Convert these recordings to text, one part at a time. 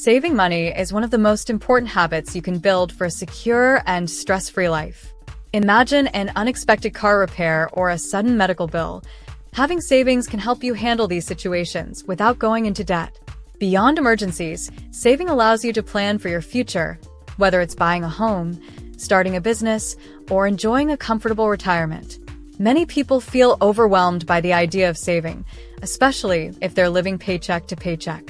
Saving money is one of the most important habits you can build for a secure and stress-free life. Imagine an unexpected car repair or a sudden medical bill. Having savings can help you handle these situations without going into debt. Beyond emergencies, saving allows you to plan for your future, whether it's buying a home, starting a business, or enjoying a comfortable retirement. Many people feel overwhelmed by the idea of saving, especially if they're living paycheck to paycheck.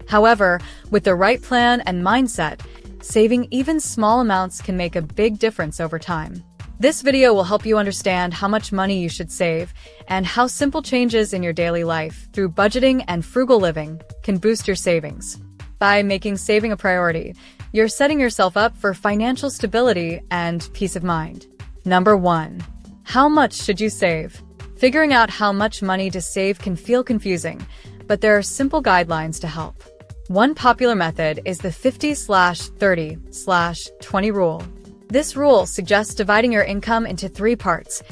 However, with the right plan and mindset, saving even small amounts can make a big difference over time. This video will help you understand how much money you should save and how simple changes in your daily life through budgeting and frugal living can boost your savings. By making saving a priority, you're setting yourself up for financial stability and peace of mind. Number 1. How much should you save? Figuring out how much money to save can feel confusing, but there are simple guidelines to help. One popular method is the 50/30/20 rule. This rule suggests dividing your income into 3 parts: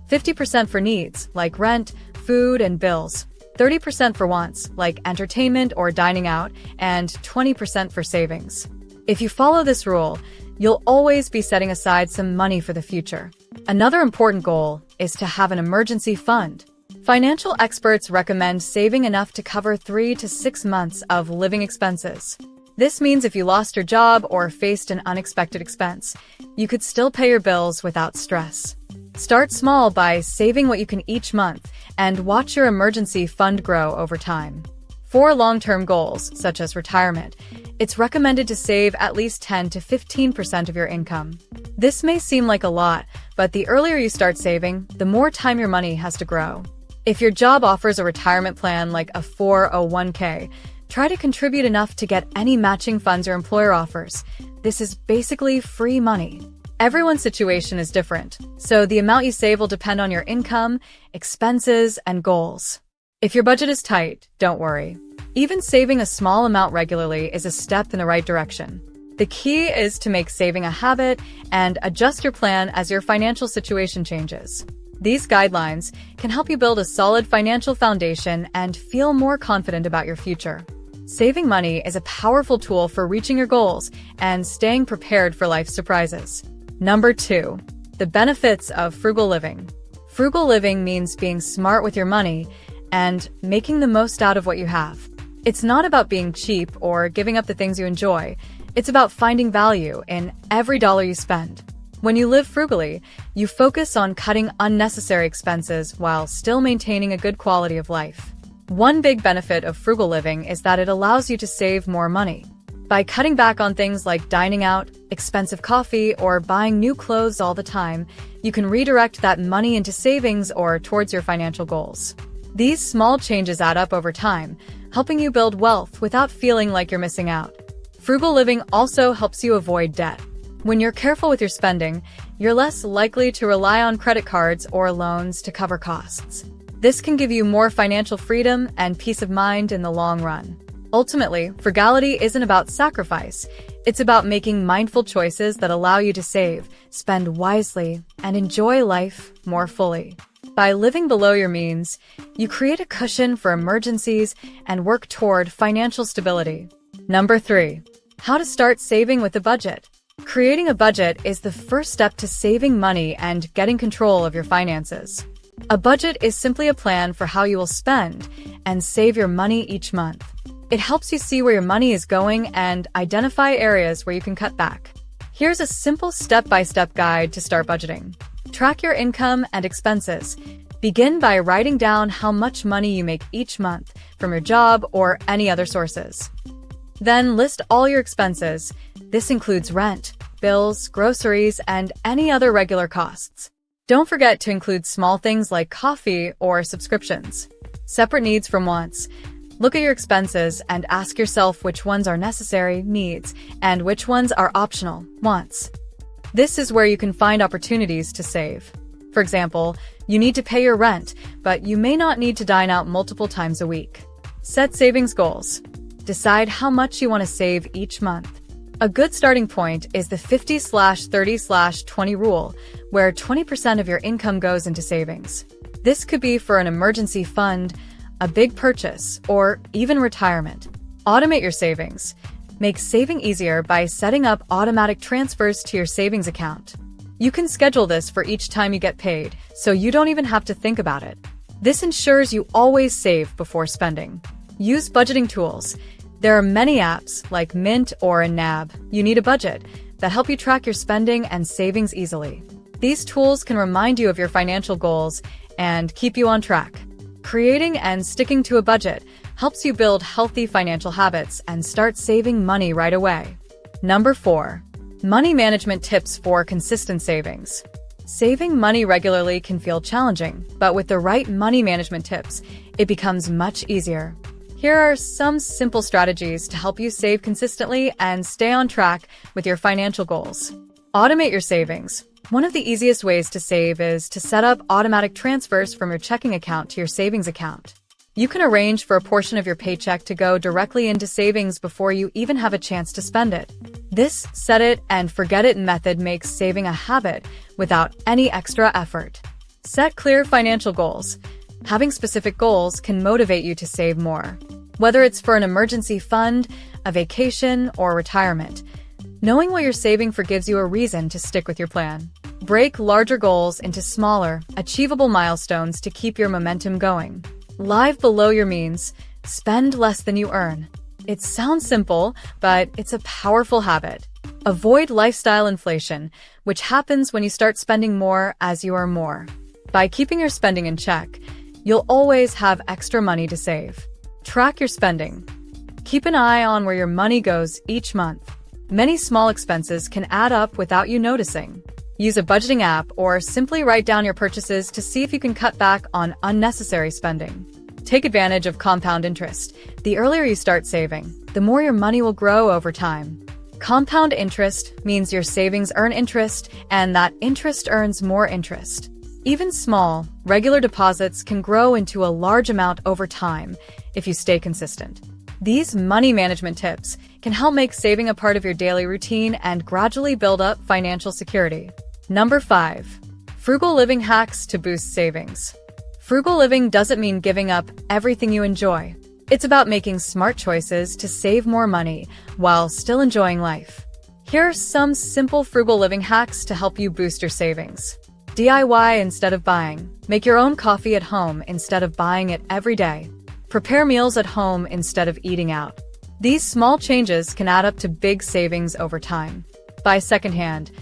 50% for needs, like rent, food, and bills, 30% for wants, like entertainment or dining out, and 20% for savings. If you follow this rule, you'll always be setting aside some money for the future. Another important goal is to have an emergency fund. Financial experts recommend saving enough to cover 3 to 6 months of living expenses. This means if you lost your job or faced an unexpected expense, you could still pay your bills without stress. Start small by saving what you can each month and watch your emergency fund grow over time. For long-term goals, such as retirement, it's recommended to save at least 10 to 15% of your income. This may seem like a lot, but the earlier you start saving, the more time your money has to grow. If your job offers a retirement plan like a 401k, try to contribute enough to get any matching funds your employer offers. This is basically free money. Everyone's situation is different, so the amount you save will depend on your income, expenses, and goals. If your budget is tight, don't worry. Even saving a small amount regularly is a step in the right direction. The key is to make saving a habit and adjust your plan as your financial situation changes. These guidelines can help you build a solid financial foundation and feel more confident about your future. Saving money is a powerful tool for reaching your goals and staying prepared for life's surprises. Number 2. The benefits of frugal living. Frugal living means being smart with your money and making the most out of what you have. It's not about being cheap or giving up the things you enjoy. It's about finding value in every dollar you spend. When you live frugally, you focus on cutting unnecessary expenses while still maintaining a good quality of life. One big benefit of frugal living is that it allows you to save more money. By cutting back on things like dining out, expensive coffee, or buying new clothes all the time, you can redirect that money into savings or towards your financial goals. These small changes add up over time, helping you build wealth without feeling like you're missing out. Frugal living also helps you avoid debt. When you're careful with your spending, you're less likely to rely on credit cards or loans to cover costs. This can give you more financial freedom and peace of mind in the long run. Ultimately, frugality isn't about sacrifice. It's about making mindful choices that allow you to save, spend wisely, and enjoy life more fully. By living below your means, you create a cushion for emergencies and work toward financial stability. Number 3. How to start saving with a budget. Creating a budget is the first step to saving money and getting control of your finances. A budget is simply a plan for how you will spend and save your money each month. It helps you see where your money is going and identify areas where you can cut back. Here's a simple step-by-step guide to start budgeting. Track your income and expenses. Begin by writing down how much money you make each month from your job or any other sources. Then list all your expenses. This includes rent, bills, groceries, and any other regular costs. Don't forget to include small things like coffee or subscriptions. Separate needs from wants. Look at your expenses and ask yourself which ones are necessary needs and which ones are optional wants. This is where you can find opportunities to save. For example, you need to pay your rent, but you may not need to dine out multiple times a week. Set savings goals. Decide how much you want to save each month. A good starting point is the 50/30/20 rule, where 20% of your income goes into savings. This could be for an emergency fund, a big purchase, or even retirement. Automate your savings. Make saving easier by setting up automatic transfers to your savings account. You can schedule this for each time you get paid, so you don't even have to think about it. This ensures you always save before spending. Use budgeting tools. There are many apps, like Mint or a NAB, you need a budget, that help you track your spending and savings easily. These tools can remind you of your financial goals and keep you on track. Creating and sticking to a budget helps you build healthy financial habits and start saving money right away. Number 4. Money management tips for consistent savings. Saving money regularly can feel challenging, but with the right money management tips, it becomes much easier. Here are some simple strategies to help you save consistently and stay on track with your financial goals. Automate your savings. One of the easiest ways to save is to set up automatic transfers from your checking account to your savings account. You can arrange for a portion of your paycheck to go directly into savings before you even have a chance to spend it. This set it and forget it method makes saving a habit without any extra effort. Set clear financial goals. Having specific goals can motivate you to save more. Whether it's for an emergency fund, a vacation, or retirement, knowing what you're saving for gives you a reason to stick with your plan. Break larger goals into smaller, achievable milestones to keep your momentum going. Live below your means. Spend less than you earn. It sounds simple, but it's a powerful habit. Avoid lifestyle inflation, which happens when you start spending more as you earn more. By keeping your spending in check, you'll always have extra money to save. Track your spending. Keep an eye on where your money goes each month. Many small expenses can add up without you noticing. Use a budgeting app or simply write down your purchases to see if you can cut back on unnecessary spending. Take advantage of compound interest. The earlier you start saving, the more your money will grow over time. Compound interest means your savings earn interest, and that interest earns more interest. Even small, regular deposits can grow into a large amount over time if you stay consistent. These money management tips can help make saving a part of your daily routine and gradually build up financial security. Number 5. Frugal living hacks to boost savings. Frugal living doesn't mean giving up everything you enjoy. It's about making smart choices to save more money while still enjoying life. Here are some simple frugal living hacks to help you boost your savings. DIY instead of buying. Make your own coffee at home instead of buying it every day. Prepare meals at home instead of eating out. These small changes can add up to big savings over time. Buy secondhand.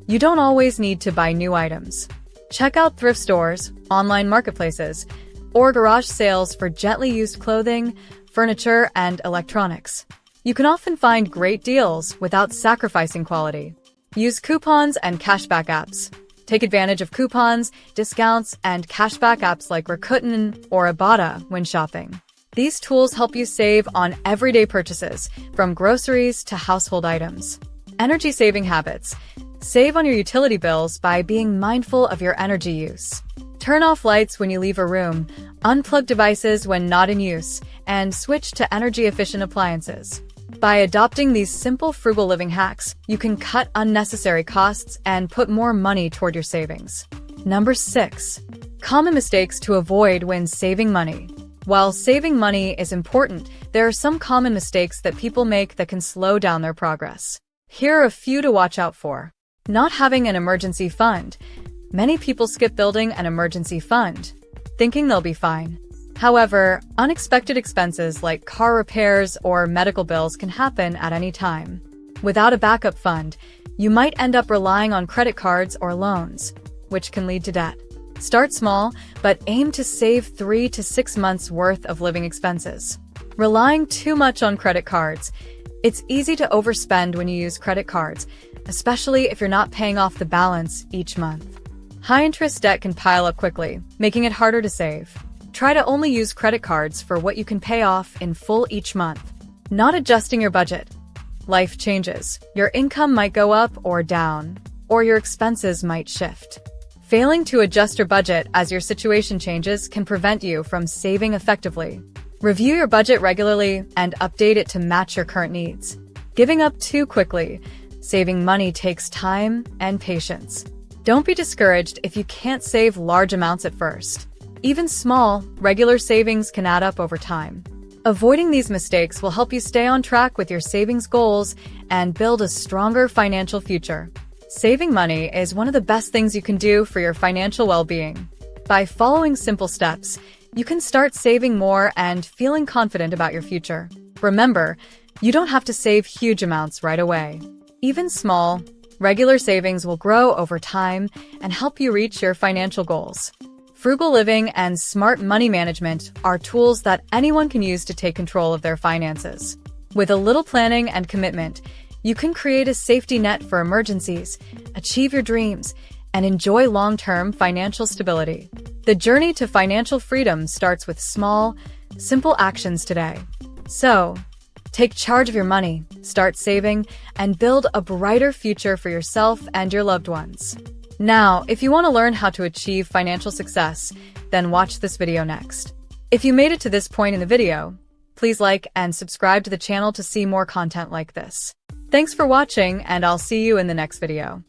You don't always need to buy new items. Check out thrift stores, online marketplaces, or garage sales for gently used clothing, furniture, and electronics. You can often find great deals without sacrificing quality. Use coupons and cashback apps. Take advantage of coupons, discounts, and cashback apps like Rakuten or Ibotta when shopping. These tools help you save on everyday purchases, from groceries to household items. Energy-saving habits. Save on your utility bills by being mindful of your energy use. Turn off lights when you leave a room, unplug devices when not in use, and switch to energy-efficient appliances. By adopting these simple frugal living hacks, you can cut unnecessary costs and put more money toward your savings. Number 6. Common mistakes to avoid when saving money. While saving money is important, there are some common mistakes that people make that can slow down their progress. Here are a few to watch out for. Not having an emergency fund. Many people skip building an emergency fund, thinking they'll be fine. However, unexpected expenses like car repairs or medical bills can happen at any time. Without a backup fund, you might end up relying on credit cards or loans, which can lead to debt. Start small, but aim to save 3 to 6 months' worth of living expenses. Relying too much on credit cards. It's easy to overspend when you use credit cards, especially if you're not paying off the balance each month. High-interest debt can pile up quickly, making it harder to save. Try to only use credit cards for what you can pay off in full each month. Not adjusting your budget. Life changes. Your income might go up or down, or your expenses might shift. Failing to adjust your budget as your situation changes can prevent you from saving effectively. Review your budget regularly and update it to match your current needs. Giving up too quickly. Saving money takes time and patience. Don't be discouraged if you can't save large amounts at first. Even small, regular savings can add up over time. Avoiding these mistakes will help you stay on track with your savings goals and build a stronger financial future. Saving money is one of the best things you can do for your financial well-being. By following simple steps, you can start saving more and feeling confident about your future. Remember, you don't have to save huge amounts right away. Even small, regular savings will grow over time and help you reach your financial goals. Frugal living and smart money management are tools that anyone can use to take control of their finances. With a little planning and commitment, you can create a safety net for emergencies, achieve your dreams, and enjoy long-term financial stability. The journey to financial freedom starts with small, simple actions today. So, take charge of your money, start saving, and build a brighter future for yourself and your loved ones. Now, if you want to learn how to achieve financial success, then watch this video next. If you made it to this point in the video, please like and subscribe to the channel to see more content like this. Thanks for watching, and I'll see you in the next video.